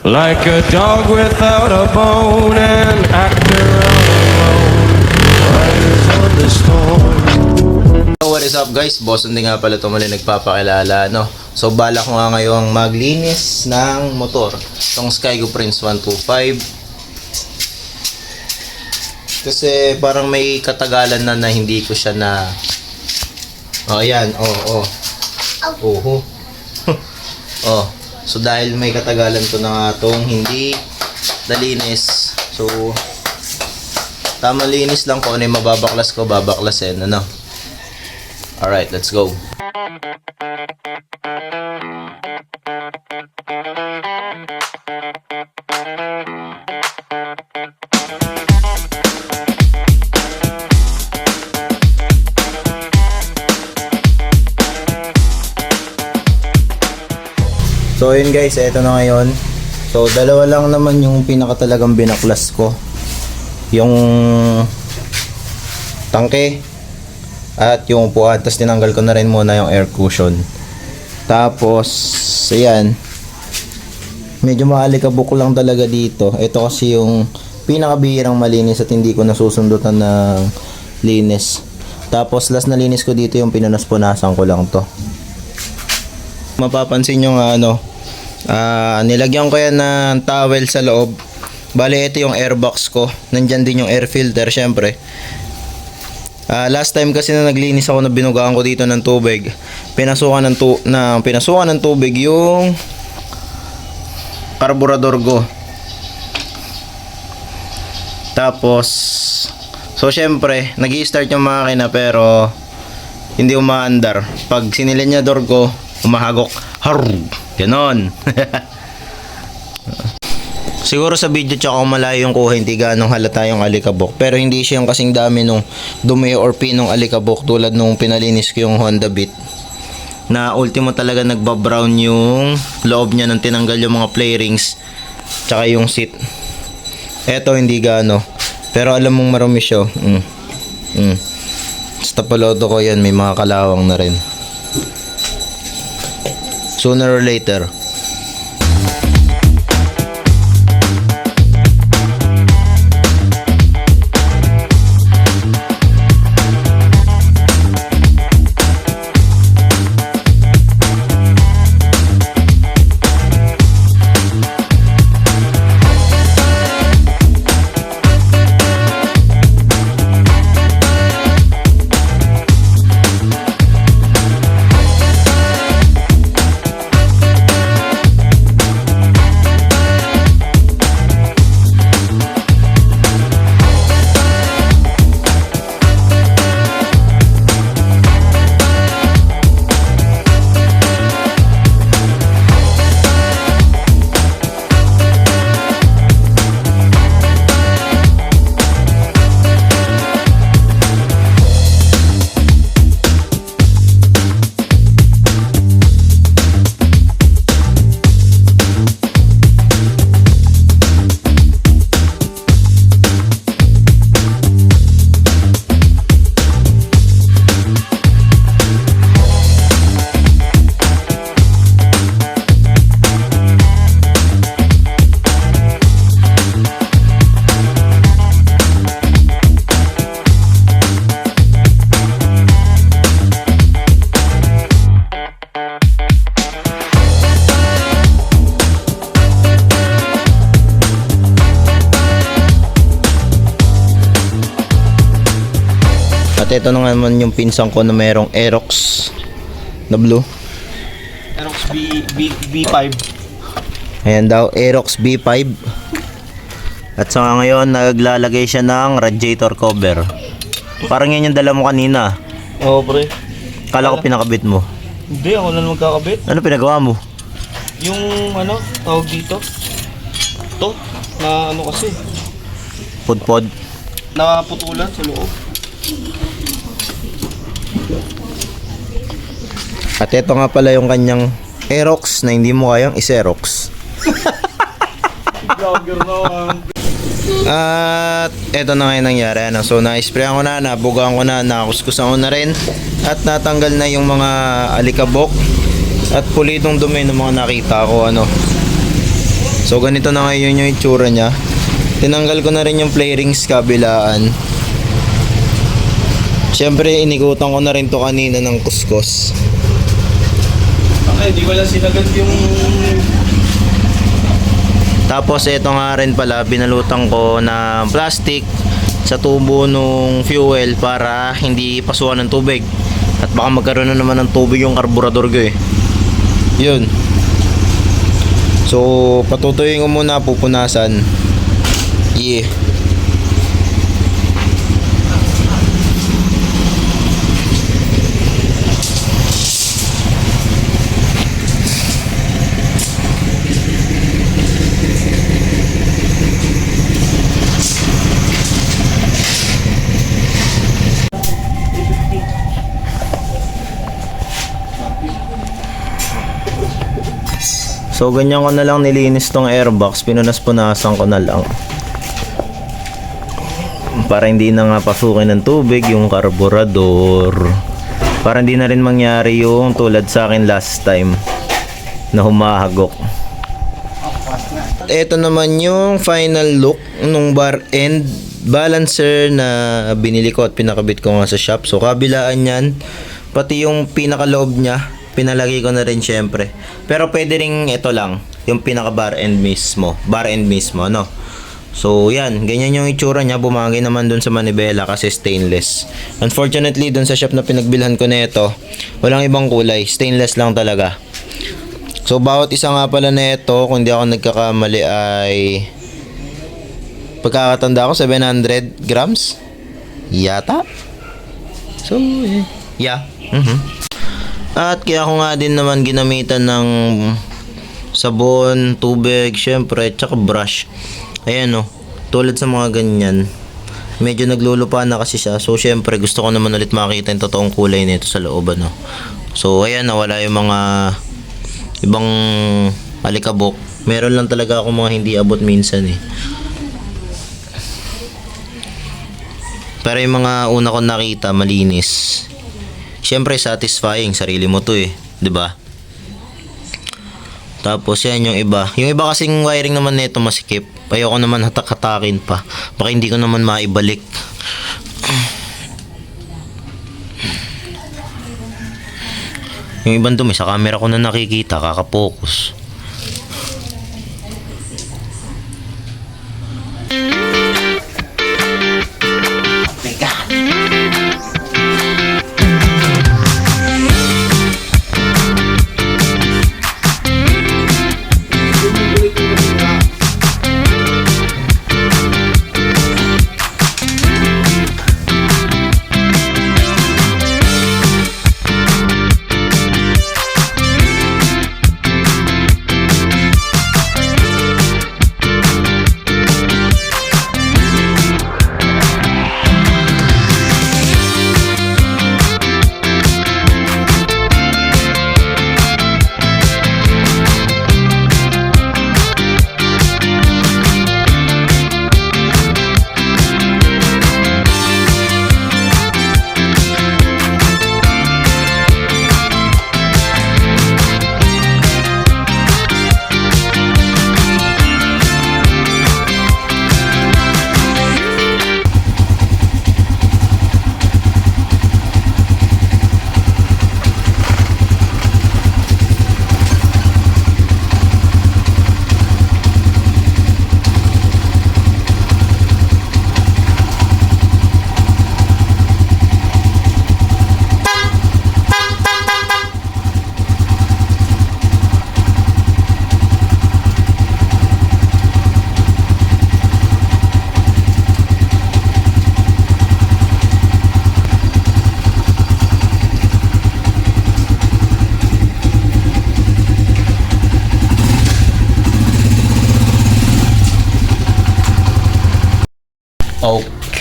Like a dog without a bone, an actor alone, riders on the storm. What is up guys? Boss, hindi nga pala ito muli nagpapakilala, no? So bala ko nga ngayong maglinis ng motor, itong Skygo Prince 125. Kasi parang may katagalan na hindi ko siya na... Oh, ayan, oh. Oh, so dahil may katagalan ko na nga itong hindi nalinis, so tama linis lang ko, ano yung mababaklas ko, babaklasin, ano? Alright, let's go. So yun guys, eto na ngayon. So dalawa lang naman yung pinakatalagang binaklas ko. Yung tangke at yung upuan. Tapos tinanggal ko na rin muna yung air cushion. Tapos ayan, medyo maalikabok lang talaga dito. Ito kasi yung pinakabihirang malinis at hindi ko nasusundutan ng linis. Tapos last na linis ko dito yung pinunas-punasan ko lang to. Mapapansin nyo nga nilagyan ko yan ng towel sa loob. Bale, ito yung airbox ko. Nandyan din yung air filter syempre. Last time kasi na naglinis ako, na binugaan ko dito ng tubig, pinasukan ng tubig yung karburador ko. Tapos so syempre nag-i-start yung makina pero hindi umaandar. Pag sinilinyador ko, umahagok. Ganon. Siguro sa video tsaka malayo yung kuha, hindi ganong halata yung alikabok. Pero hindi siya yung kasing dami nung dumi or pinong alikabok tulad nung pinalinis ko yung Honda Beat. Na ultimo talaga nagbabrown yung loob niya nung tinanggal yung mga play rings tsaka yung seat. Eto hindi gano. Pero alam mong marumi siya. Sa tapalodo ko yan, may mga kalawang na rin. Sooner or later. At ito na naman yung pinsan ko na merong Aerox na blue. Aerox B5. Ayan daw, Aerox B5. At sa ngayon, naglalagay siya ng radiator cover. Parang yan yung dala mo kanina. Oo, pre. Kala ko pinakabit mo. Hindi, ako na magkakabit. Ano pinagawa mo? Yung tawag dito. Ito, na kasi. Pudpod. Nakaputulan sa loob. At ito nga pala yung kanyang Aerox na hindi mo kayang is-Aerox. Vlogger naman. At eto na nga yung nangyari. So na-sprayan ko na, nabugaan ko na, nakakuskusan ko na rin. At natanggal na yung mga alikabok at pulitong dumi ng mga nakita ko. So ganito na ngayon yung itsura niya. Tinanggal ko na rin yung play rings kabilaan. Siyempre inikutan ko na rin to kanina ng kuskus. Ay, di wala sinagad yung... Tapos ito nga rin pala, binalutan ko ng plastic sa tubo nung fuel para hindi pasukan ng tubig. At baka magkaroon na naman ng tubig yung karburador ko eh. Yun. So patutuyin ko muna, pupunasan. Yeah. So ganyan ko na lang nilinis tong airbox, pinunas-punasan ko na lang. Para hindi na nga pasukin ng tubig yung karburador. Para hindi na rin mangyari yung tulad sa akin last time na humahagok. Ito naman yung final look nung bar end balancer na binili ko at pinakabit ko nga sa shop. So kabilaan yan, pati yung pinakaloob niya pinalagay ko na rin syempre. Pero pwede rin ito lang, yung pinaka bar end mismo, no? So yan, ganyan yung itsura niya. Bumagay naman dun sa manibela kasi stainless. Unfortunately dun sa shop na pinagbilhan ko na ito, walang ibang kulay, stainless lang talaga. So bawat isa nga pala na ito, kung di ako nagkakamali ay pagkakatanda ko 700 grams yata. So yeah. At kaya ako nga din naman ginamitan ng sabon, tubig, syempre, tsaka brush. Ayan o, tulad sa mga ganyan. Medyo naglulupa na kasi siya. So syempre gusto ko naman ulit makita yung totoong kulay nito sa loob, ano. So ayan, nawala yung mga ibang alikabok. Meron lang talaga ako mga hindi abot minsan eh. Pero yung mga una kong nakita, malinis. Siyempre satisfying, sarili mo to eh, 'di ba? Tapos yan yung iba. Yung iba kasing wiring naman nito masikip. Ayoko naman hatak-hatakin pa. Baka hindi ko naman maibalik. Yung ibang dumi sa camera ko na nakikita, kakapokus.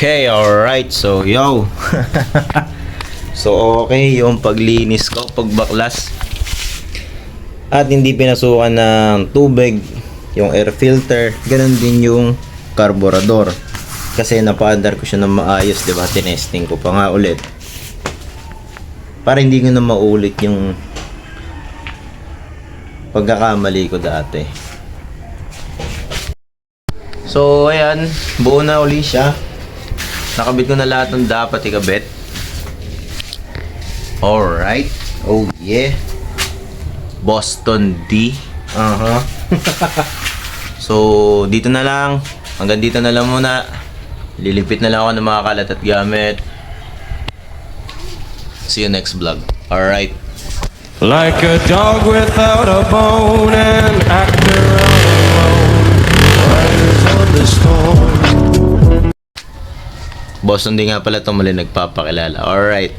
Okay, alright. So, yo. So, okay yung paglinis ko, pagbaklas. At hindi pinasukan ng tubig, yung air filter. Ganun din yung carburetor. Kasi napa-under ko siya ng maayos, diba? Tinesting ko pa nga ulit. Para hindi ko na maulit yung pagkakamali ko dati. So, ayan. Buo na uli siya. Nakabit ko na lahat ng dapat ikabit. Alright. Oh, yeah. Boston D. So, dito na lang. Hanggang dito na lang muna. Lilipit na lang ako ng mga kalat at gamit. See you next vlog. Alright. Like a dog without a bone, an actor out alone, riders on the storm. Boston D nga pala itong muli nagpapakilala. Alright.